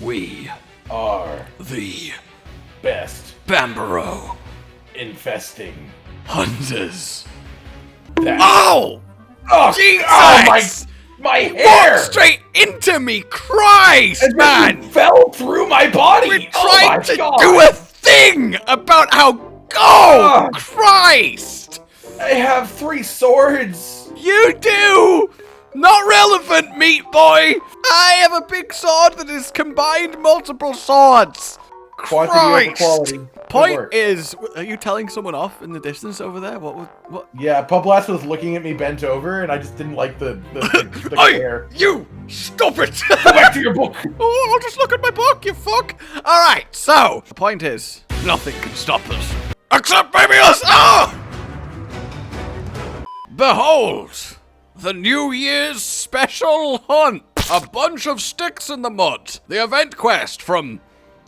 We are the best Banbaro infesting hunters. that. Oh! Oh, Jesus! oh my hair! Walked straight into me! Christ, And man! it fell through my body! We're Oh trying my to God. do a thing about how... Oh, Christ! I have 3 swords! You do! Not relevant, meat boy! I have a big sword that has combined multiple swords! Quantity over quality. Point is, are you telling someone off in the distance over there? What? Yeah, Publas was looking at me bent over, and I just didn't like the hair. You! Stop it! Go back to your book! Oh, I'll just look at my book, you fuck! Alright, so, the point is, nothing can stop us. Except maybe us! Oh! Behold! The New Year's special hunt! A bunch of sticks in the mud! The event quest from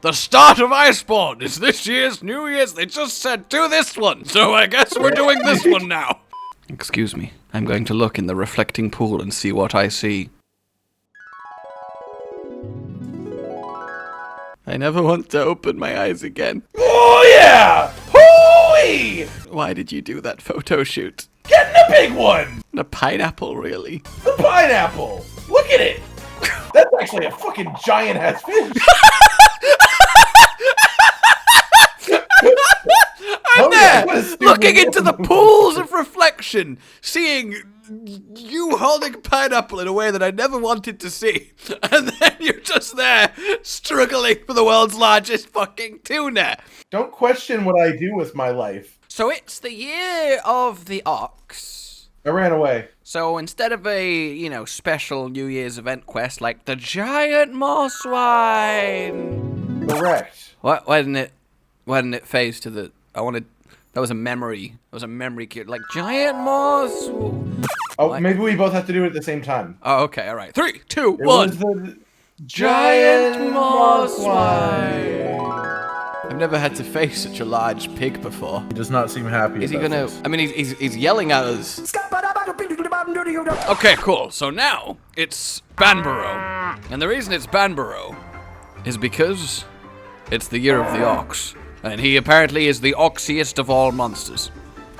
the start of Iceborne is this year's New Year's. They just said, do this one, so I guess we're doing this one now. Excuse me, I'm going to look in the reflecting pool and see what I see. I never want to open my eyes again. Oh yeah! Hooey! Why did you do that photo shoot? Getting a big one! A pineapple, really? The pineapple! Look at it! That's actually a fucking giant-ass fish! I'm there, looking into the pools of reflection, seeing you holding a pineapple in a way that I never wanted to see. And then you're just there, struggling for the world's largest fucking tuna. Don't question what I do with my life. So it's the year of the ox. I ran away. So instead of a, special New Year's event quest like the giant moss swine. Correct. Why didn't it phase to the... That was a memory. That was a memory cue. Like, giant moss... Oh, what? maybe we both have to do it at the same time. Oh, okay, alright. 3, 2, It 1. was the Giant moss swine. I've never had to face such a large pig before. He does not seem happy. Is he gonna... I mean, he's yelling at us. Okay, cool. So now, it's Banbaro. And the reason it's Banbaro is because it's the year of the ox. And he apparently is the oxiest of all monsters.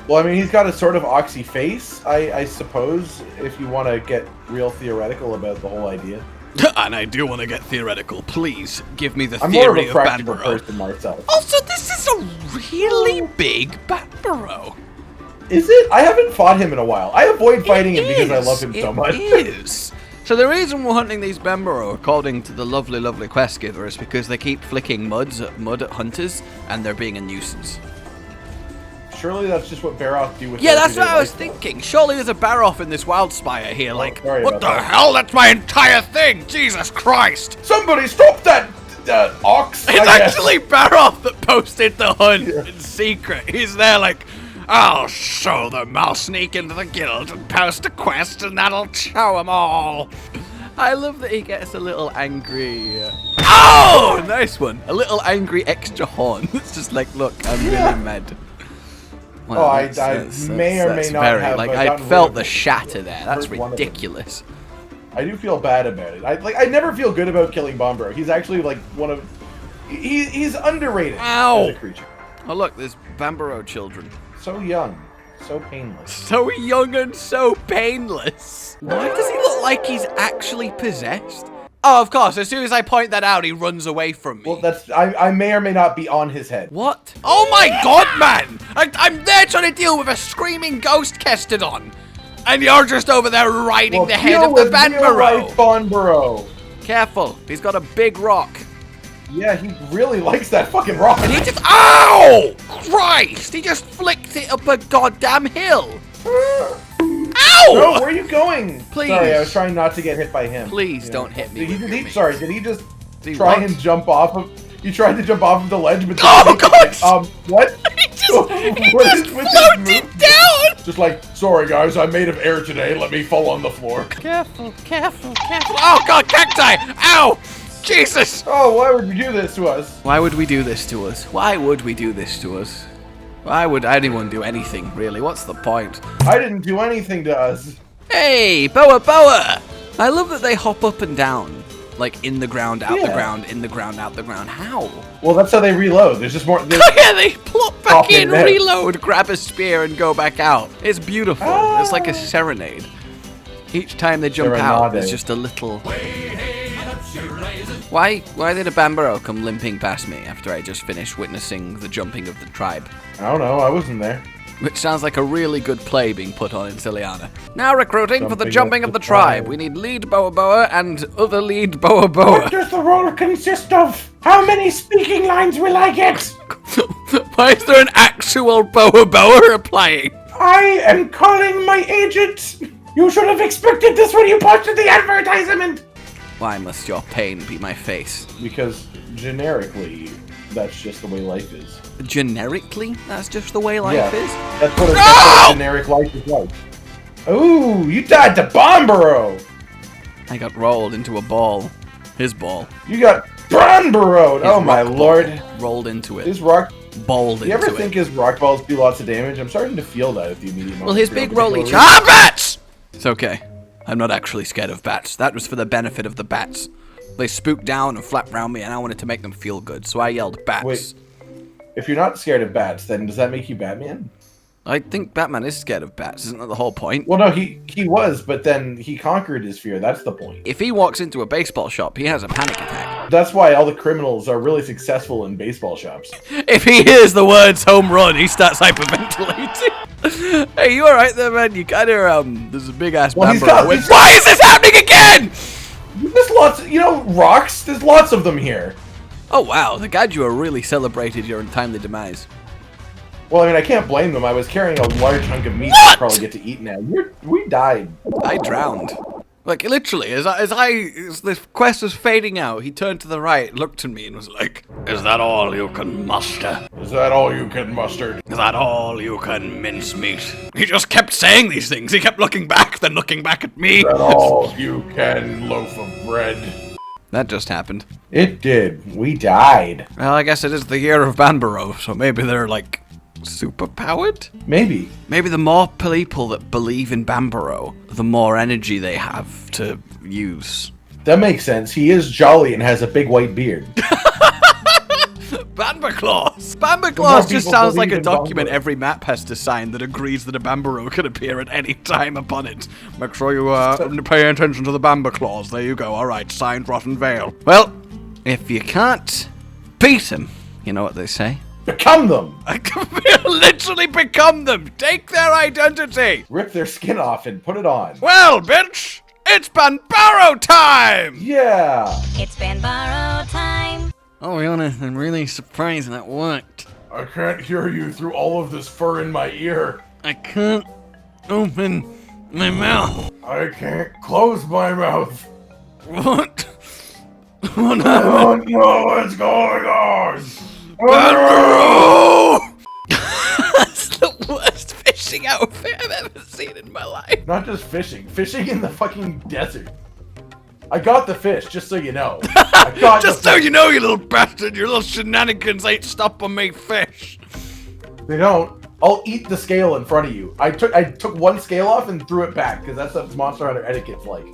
Well, I mean, he's got a sort of oxy face, I suppose, if you want to get real theoretical about the whole idea. And I do want to get theoretical. Please, give me the I'm more of theory a of practical Banbaro. person myself. Also, this is a really big Banbaro. Is it? I haven't fought him in a while. I avoid fighting him because I love him so much. It is. So the reason we're hunting these Banbaro, according to the lovely, lovely quest giver, is because they keep flicking mud at hunters, and they're being a nuisance. Surely that's just what Baroth do with Yeah, that's what I was thinking. Surely there's a Baroth in this Wildspire here, like, sorry what about the that. hell? That's my entire thing! Jesus Christ! Somebody stop that ox! It's actually Baroth that posted the hunt in secret. He's there like, I'll show them. I'll sneak into the guild and post a quest and that'll show them all. I love that he gets a little angry. Oh! Nice one. A little angry extra horn. It's just like, look, I'm really mad. Well, I may or may not have like, gotten I rid felt of the shatter there. That's one of them. ridiculous. I do feel bad about it. I never feel good about killing Banbaro. He's actually like one of... He's underrated Ow! as a creature. Oh look, there's Banbaro children. So young. So painless. So young and so painless. Why does he look like he's actually possessed? Oh, of course, as soon as I point that out, he runs away from me. Well, that's... I may or may not be on his head. What? Oh my god, man! I'm there trying to deal with a screaming ghost Kestodon. And you're just over there riding the head of the Banbaro. Banbaro. Careful, he's got a big rock. Yeah, he really likes that fucking rock. And he just... Ow! Christ! He just flicked it up a goddamn hill. Ow! No, where are you going? Please. Sorry, I was trying not to get hit by him. Please don't hit me. Did he just Did he try what? and jump off of... He tried to jump off of the ledge, but... Oh, God! What? He just What is with his floated move? down! Just like, sorry guys, I'm made of air today, let me fall on the floor. Careful, careful, careful. Oh, God, cacti! Ow! Jesus! Oh, why would you do this to us? Why would we do this to us? Why would we do this to us? Why would anyone do anything, really? What's the point? I didn't do anything to us. Hey, Boa Boa! I love that they hop up and down. Like in the ground, out the ground, in the ground, out the ground. How? Well, that's how they reload. There's just more. Yeah, they plop back in, reload, grab a spear, and go back out. It's beautiful. It's like a serenade. Each time they jump out, there's just a little... Why did a Banbaro come limping past me after I just finished witnessing the jumping of the tribe? I don't know, I wasn't there. Which sounds like a really good play being put on in Siliana. Now recruiting for the jumping of the tribe. We need lead Boa Boa and other lead Boa Boa. What does the role consist of? How many speaking lines will I get? Why is there an actual Boa Boa replying? I am calling my agent. You should have expected this when you posted the advertisement. Why must your pain be my face? Because generically, that's just the way life is. Generically? That's just the way life is? That's what a generic life is like. Ooh, you died to Banbaro! I got rolled into a ball. His ball. You got Banbaro! Oh my lord. Rolled into it. His rock... Balled into it. You ever think his rock balls do lots of damage? I'm starting to feel that at the immediate moment. Well, his big rolly... bats! It's okay. I'm not actually scared of bats. That was for the benefit of the bats. They spooked down and flapped around me, and I wanted to make them feel good, so I yelled bats. Wait. If you're not scared of bats, then does that make you Batman? I think Batman is scared of bats, isn't that the whole point? Well, no, he was, but then he conquered his fear. That's the point. If he walks into a baseball shop, he has a panic attack. That's why all the criminals are really successful in baseball shops. If he hears the words home run, he starts hyperventilating. Hey, you alright there, man? You kind of, there's a big-ass Banbaro. Why is this happening again? There's lots, you know, rocks, there's lots of them here. Oh, wow. The Gadua really celebrated your untimely demise. Well, I mean, I can't blame them. I was carrying a large hunk of meat to probably get to eat now. We died. I drowned. Like, literally, as the quest was fading out, he turned to the right, looked at me, and was like, "Is that all you can muster? Is that all you can muster? Is that all you can mincemeat?" He just kept saying these things. He kept looking back, then looking back at me. Is that all you can, loaf of bread? That just happened. It did. We died. Well, I guess it is the year of Banbaro, so maybe they're, like, super powered? Maybe. Maybe the more people that believe in Banbaro, the more energy they have to use. That makes sense. He is jolly and has a big white beard. Banbaclaws! Banbaclaws just sounds like a document every map has to sign that agrees that a Banbaro can appear at any time upon it. Make sure you pay attention to the Banbaclaws. There you go. Alright, signed Rotten Vale. Well, if you can't beat them, you know what they say? Become them! I can literally become them! Take their identity! Rip their skin off and put it on. Well, bitch! It's Banbaro time! Yeah! It's Banbaro time! I'll be honest, I'm really surprised that worked. I can't hear you through all of this fur in my ear. I can't open my mouth. I can't close my mouth. What? What I happened? don't know what's going on. Banbaro! That's the worst fishing outfit I've ever seen in my life. Not just fishing. Fishing in the fucking desert. I got the fish, just so you know. I got just so you know, you little bastard, your little shenanigans ain't stopping me fish. They don't. I'll eat the scale in front of you. I took one scale off and threw it back, because that's what Monster Hunter etiquette's like.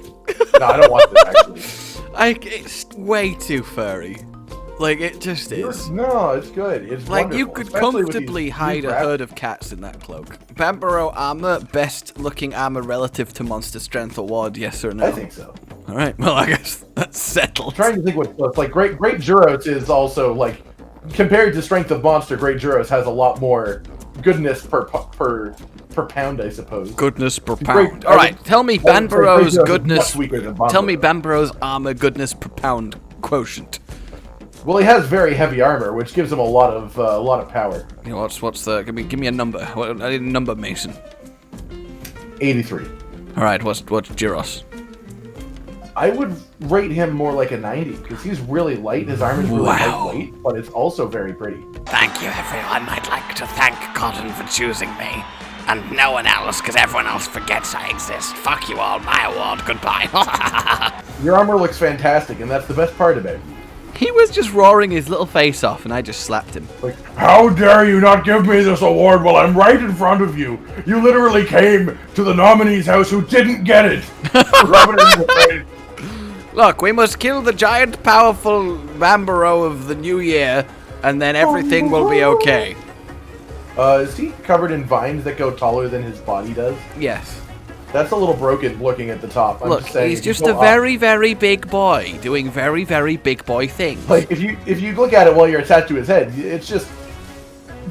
No, I don't want this, actually. It's way too furry. Like, it just is. No, it's good. It's like, wonderful. you could Especially comfortably hide a herd of cats in that cloak. Banbaro armor, best looking armor relative to monster strength award, yes or no? I think so. Alright, well, I guess that's settled. I'm trying to think what it's like. Great Juros is also, like, compared to strength of monster, Great Juros has a lot more goodness per pound, I suppose. Goodness per pound. Alright, tell me Banbaro's goodness. Tell me Banbaro's armor goodness per pound quotient. Well, he has very heavy armor, which gives him a lot of power. You know, what's the? Give me a number. I need a number, Mason. 83. All right, what's Gyros? I would rate him more like a 90 because he's really light. His armor's really lightweight, but it's also very pretty. Thank you, everyone. I'd like to thank Cotton for choosing me, and no one else, because everyone else forgets I exist. Fuck you all. My award. Goodbye. Your armor looks fantastic, and that's the best part about it. He was just roaring his little face off, and I just slapped him. Like, how dare you not give me this award while I'm right in front of you? You literally came to the nominee's house who didn't get it. Rub it in the face. Look, we must kill the giant, powerful Banbaro of the new year, and then everything will be okay. Is he covered in vines that go taller than his body does? Yes. That's a little broken looking at the top. I'm Look, just saying, he's just a very, very big boy doing very, very big boy things. Like, if you look at it while you're attached to his head, it's just...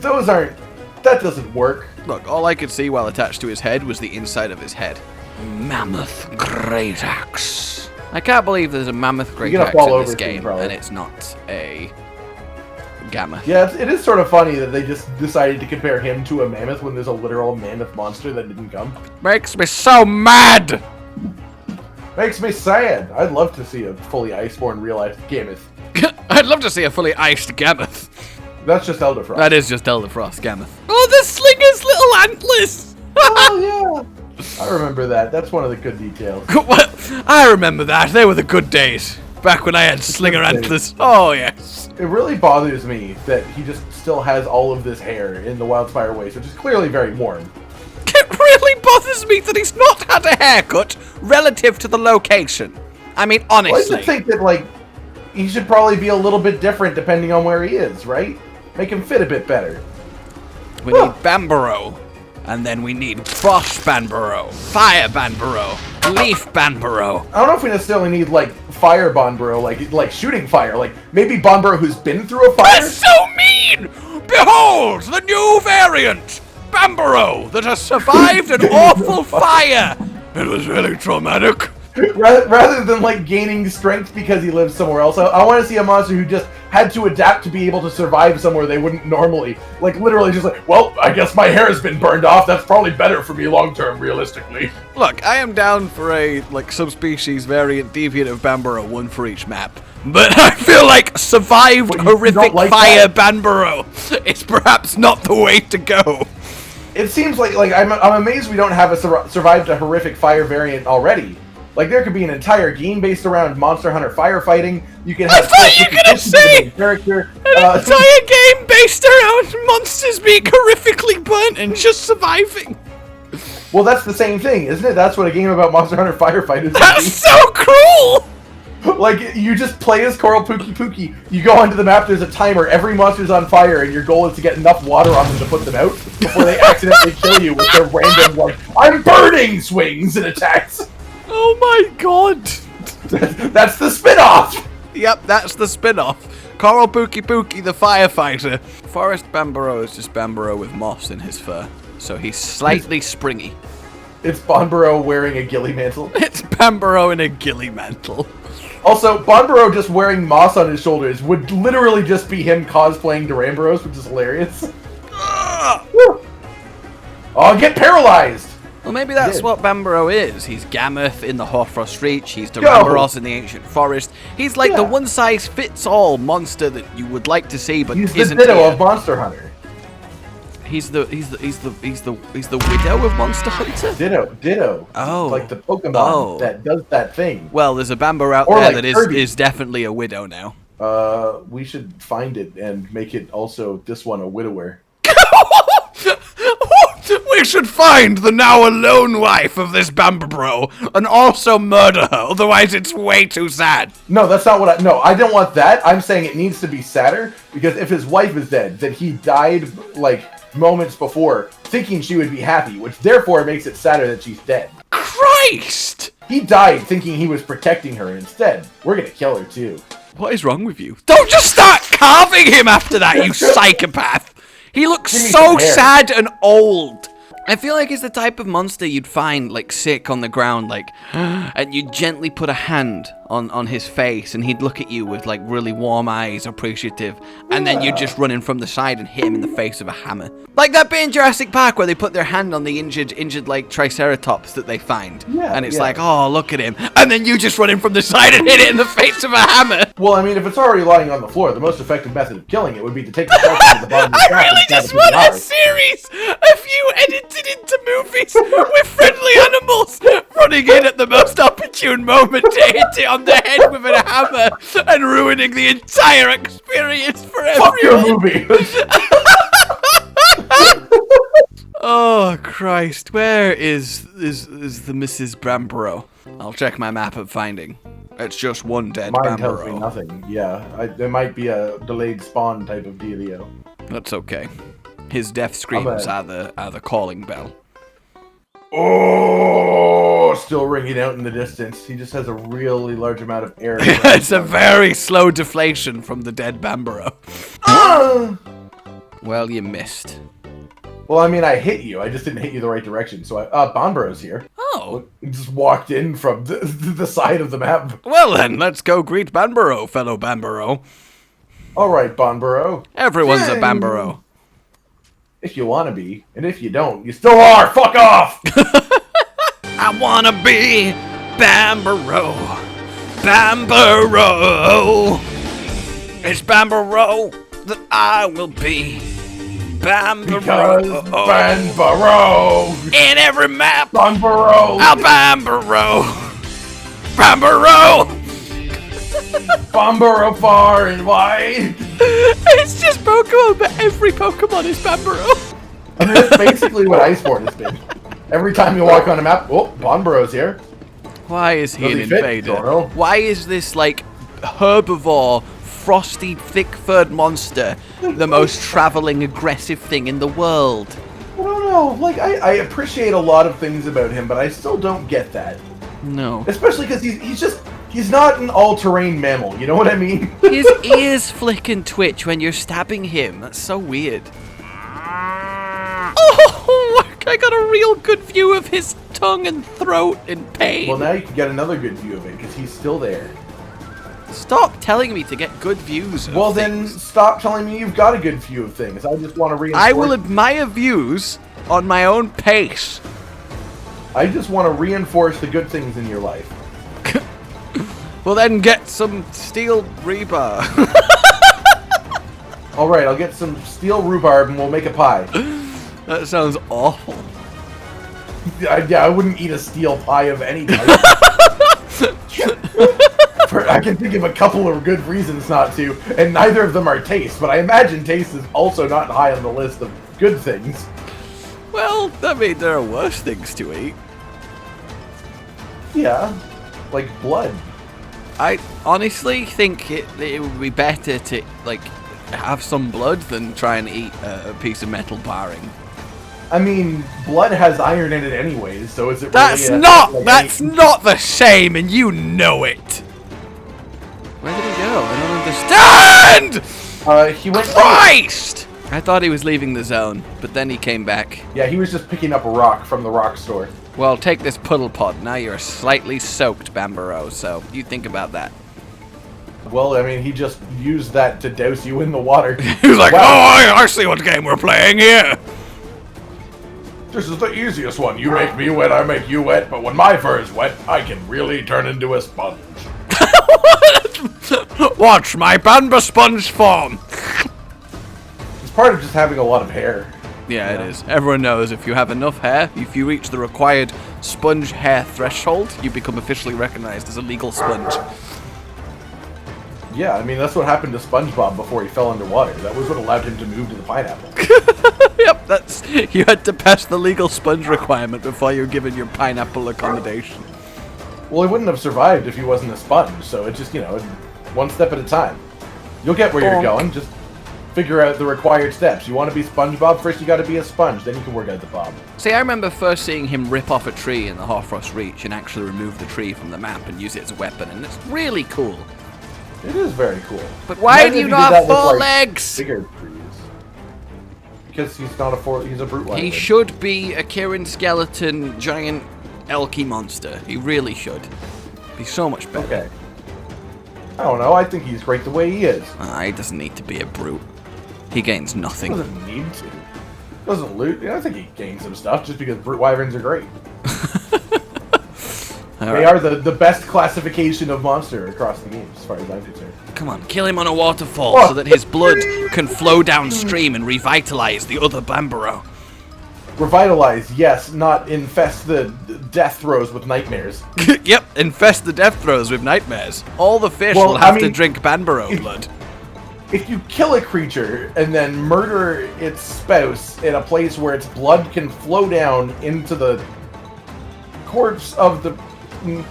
that doesn't work. Look, all I could see while attached to his head was the inside of his head. Mammoth Great Axe. I can't believe there's a Mammoth Great Axe in this game, and it's not a Gamma. Yeah, it is sort of funny that they just decided to compare him to a mammoth when there's a literal mammoth monster that didn't come. Makes me so mad! Makes me sad. I'd love to see a fully Iceborne real-life Gammoth. I'd love to see a fully iced Gammoth. That's just Elder Frost. That is just Elder Frost Gammoth. Oh, the Slinger's little antlers! Oh, yeah. I remember that. That's one of the good details. Well, I remember that. They were the good days. Back when I had Slinger antlers. Oh, yes. It really bothers me that he just still has all of this hair in the Wildspire Waste, which is clearly very worn. It really bothers me that he's not had a haircut relative to the location. I mean, honestly. Well, I just think that, like, he should probably be a little bit different depending on where he is, right? Make him fit a bit better. We need Banbaro. And then we need Frost Banbaro, Fire Banbaro, Leaf Banbaro. I don't know if we necessarily need, like, Fire Banbaro, like shooting fire. Like, maybe Banbaro who's been through a fire? That's so mean! Behold, the new variant! Banbaro, that has survived an awful fire! It was really traumatic. Rather than, like, gaining strength because he lives somewhere else, I want to see a monster who just had to adapt to be able to survive somewhere they wouldn't normally. Like, literally just like, well, I guess my hair has been burned off. That's probably better for me long-term, realistically. Look, I am down for a, like, subspecies variant deviant of Banbaro, one for each map. But I feel like survived horrific fire Banbaro is perhaps not the way to go. It seems like I'm amazed we don't have a survived a horrific fire variant already. Like, there could be an entire game based around Monster Hunter firefighting. You can have... I thought you were gonna say character. An entire game based around monsters being horrifically burnt and just surviving. Well, that's the same thing, isn't it? That's what a game about Monster Hunter Firefight is. That's so cruel! Like, you just play as Coral Pookie. You go onto the map, there's a timer, every monster's on fire, and your goal is to get enough water on them to put them out before they accidentally kill you with their random, like, I'm burning swings and attacks. Oh my god! That's the spin-off! Yep, that's the spin-off. Coral Pookie the firefighter. Forest Banbaro is just Banbaro with moss in his fur, so he's slightly springy. It's Banbaro wearing a ghillie mantle. It's Banbaro in a ghillie mantle. Also, Banbaro just wearing moss on his shoulders would literally just be him cosplaying Duramboros, which is hilarious. Oh, get paralyzed! Well, maybe that's what Banbaro is. He's Gammoth in the Hoarfrost Reach, he's Duramboros in the Ancient Forest. He's like the one-size-fits-all monster that you would like to see, but he's isn't the Ditto of Monster Hunter. He's the widow of Monster Hunter? Ditto. Oh. Like the Pokemon that does that thing. Well, there's a Banbaro out there that is definitely a widow now. We should find it and make it also this one a widower. We should find the now alone wife of this Banbaro and also murder her, otherwise it's way too sad. No, that's not what No, I don't want that. I'm saying it needs to be sadder, because if his wife is dead, then he died, like, moments before, thinking she would be happy, which therefore makes it sadder that she's dead. Christ! He died thinking he was protecting her instead. We're gonna kill her, too. What is wrong with you? Don't just start carving him after that, you psychopath! He looks so sad and old. I feel like he's the type of monster you'd find, like, sick on the ground, like, and you'd gently put a hand on his face, and he'd look at you with, like, really warm eyes, appreciative, and then you'd just run in from the side and hit him in the face with a hammer. Like that bit in Jurassic Park where they put their hand on the injured like, Triceratops that they find, and it's like, oh, look at him, and then you just run in from the side and hit it in the face with a hammer. Well, I mean, if it's already lying on the floor, the most effective method of killing it would be to take the skeleton to the bottom of the I really just want a series of you edited into movies with friendly animals running in at the most opportune moment to hit it on the head with a hammer and ruining the entire experience for everyone. Fuck your movie. Oh Christ, where is the Mrs. Banbaro? I'll check my map of finding. It's just one dead Mine tells me Banbaro. nothing. Yeah, there might be a delayed spawn type of dealio. That's okay. His death screams are the calling bell. Oh, still ringing out in the distance. He just has a really large amount of air. It's a very slow deflation from the dead Banbaro. Well, you missed. Well, I mean, I hit you. I just didn't hit you the right direction. So, Banbaro's here. Oh. He just walked in from the side of the map. Well then, let's go greet Banbaro, fellow Banbaro. All right, Banbaro. Everyone's a Banbaro. If you want to be, and if you don't, you still are. Fuck off! I wanna be Banbaro. Banbaro. It's Banbaro that I will be. Banbaro. Because Banbaro. In every map. Banbaro. I'll Banbaro. Banbaro. Banbaro far and wide. It's just Pokemon, but every Pokemon is Banbaro. I mean, that's basically what Iceborne has been. Every time you walk on a map, oh, Banbaro's here. Why is he Does an he fit? invader? Don't know. Why is this, like, herbivore, frosty, thick-furred monster the most traveling, aggressive thing in the world? I don't know. Like, I appreciate a lot of things about him, but I still don't get that. No. Especially because he's not an all-terrain mammal. You know what I mean? His ears flick and twitch when you're stabbing him. That's so weird. Oh, I got a real good view of his tongue and throat in pain. Well, now you can get another good view of it because he's still there. Stop telling me to get good views of Well, things. then stop telling me you've got a good view of things. I just want to reinforce. I will admire views on my own pace. I just want to reinforce the good things in your life. Well, then get some steel rebar. All right, I'll get some steel rhubarb and we'll make a pie. That sounds awful. Yeah, I wouldn't eat a steel pie of any type. I can think of a couple of good reasons not to, and neither of them are taste, but I imagine taste is also not high on the list of good things. Well, I mean, there are worse things to eat. Yeah, like blood. I honestly think it would be better to, like, have some blood than try and eat a piece of metal barring. I mean, blood has iron in it anyways, so is it That's really not the same, and you know it. Where did he go? I don't understand! He went... Christ! I thought he was leaving the zone, but then he came back. Yeah, he was just picking up a rock from the rock store. Well, take this puddle pod. Now you're slightly soaked, Banbaro, so you think about that. Well, I mean, he just used that to douse you in the water. He was like, Wow. oh, I see what game we're playing here. This is the easiest one. You make me wet, I make you wet, but when my fur is wet, I can really turn into a sponge. Watch my Banba sponge form. It's part of just having a lot of hair. Yeah, it is. Everyone knows if you have enough hair, if you reach the required sponge hair threshold, you become officially recognized as a legal sponge. Yeah, I mean, that's what happened to SpongeBob before he fell underwater. That was what allowed him to move to the pineapple. Yep, you had to pass the legal sponge requirement before you were given your pineapple accommodation. Well, he wouldn't have survived if he wasn't a sponge, so it's just, you know, one step at a time. You'll get where you're going, just figure out the required steps. You want to be SpongeBob, first you gotta be a sponge, then you can work out the bob. See, I remember first seeing him rip off a tree in the Hoarfrost Reach and actually remove the tree from the map and use it as a weapon, and it's really cool. It is very cool. But why Imagine do you if he not did have that with, four like, legs? Bigger trees. Because he's not he's a brute He wyvern. should be a Kieran Skeleton giant elky monster. He really should. Be so much better. Okay. I don't know, I think he's great the way he is. He doesn't need to be a brute. He gains nothing. Doesn't need to. Doesn't loot. I think he gains some stuff just because brute wyverns are great. They are the best classification of monster across the game, as far as I'm concerned. Come on, kill him on a waterfall so that his blood can flow downstream and revitalize the other Banbaro. Revitalize, yes, not infest the death throes with nightmares. Yep, infest the death throes with nightmares. All the fish will have to drink Banbaro blood. If you kill a creature and then murder its spouse in a place where its blood can flow down into the corpse of the You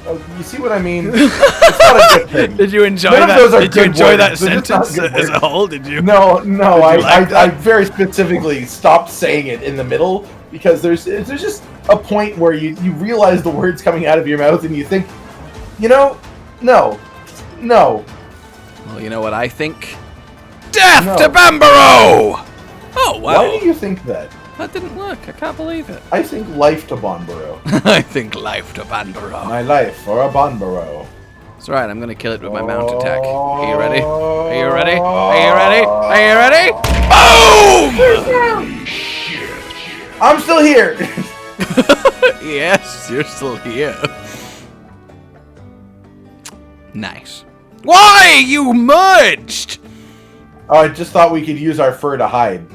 see what I mean? It's not a good thing. Did you enjoy None of that? those are Did you good enjoy words. that They're just not sentence good as a words. whole? Did you? No, Did you like I that? very specifically stopped saying it in the middle because there's just a point where you realize the words coming out of your mouth and you think, you know, no. Well, you know what I think? Death No. to Banbaro! Oh, wow. Why do you think that? That didn't work. I can't believe it. I think life to Banbaro. I think life to Banbaro. My life for a Banbaro. That's right, I'm gonna kill it with my mount attack. Are you ready? Are you ready? Are you ready? Are you ready? Boom! I'm still here. Yes, you're still here. Nice. Why? You merged! Oh, I just thought we could use our fur to hide.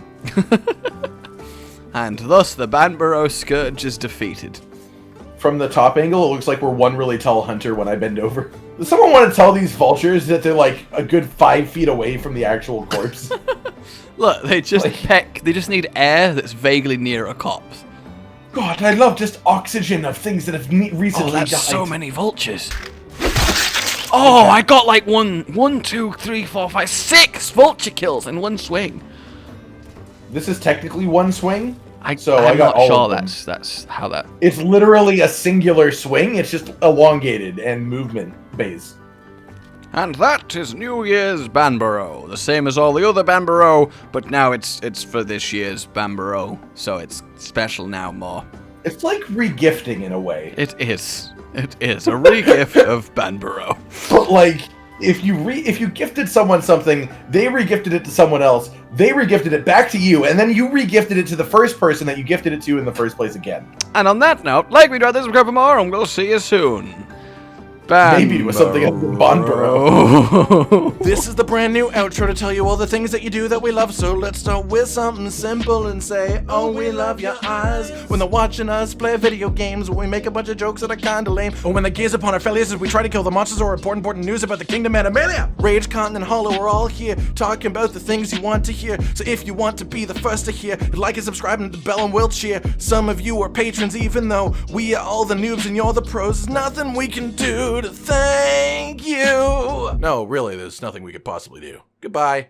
And thus the Banbaro Scourge is defeated. From the top angle, it looks like we're one really tall hunter when I bend over. Does someone want to tell these vultures that they're like a good 5 feet away from the actual corpse? Look, they just Like- they just need air that's vaguely near a corpse. God, I love just oxygen of things that have recently Oh, that's died. so many vultures. Oh, I got like 1, 2, 3, 4, 5, 6 vulture kills in one swing. This is technically one swing. I'm I got not all sure of them. that's how that. It's literally a singular swing. It's just elongated and movement based. And that is New Year's Banbaro, the same as all the other Banbaro, but now it's for this year's Banbaro, so it's special now more. It's like regifting in a way. It is a regift of Banbaro. But like, if you gifted someone something, they regifted it to someone else, they regifted it back to you, and then you regifted it to the first person that you gifted it to in the first place again. And on that note, like we do this, subscribe for more, and we'll see you soon. Maybe with something else than Banbaro. This is the brand new outro to tell you all the things that you do that we love. So let's start with something simple and say, oh, we love your eyes. When they're watching us play video games, when we make a bunch of jokes that are kinda lame, or when they gaze upon our failures as we try to kill the monsters or important news about the kingdom Animalia. Rage, Continent, Hollow, we're all here talking about the things you want to hear. So if you want to be the first to hear, like and subscribe and the bell and we'll cheer. Some of you are patrons, even though we are all the noobs and you're the pros. There's nothing we can do to thank you. No, really, there's nothing we could possibly do. Goodbye.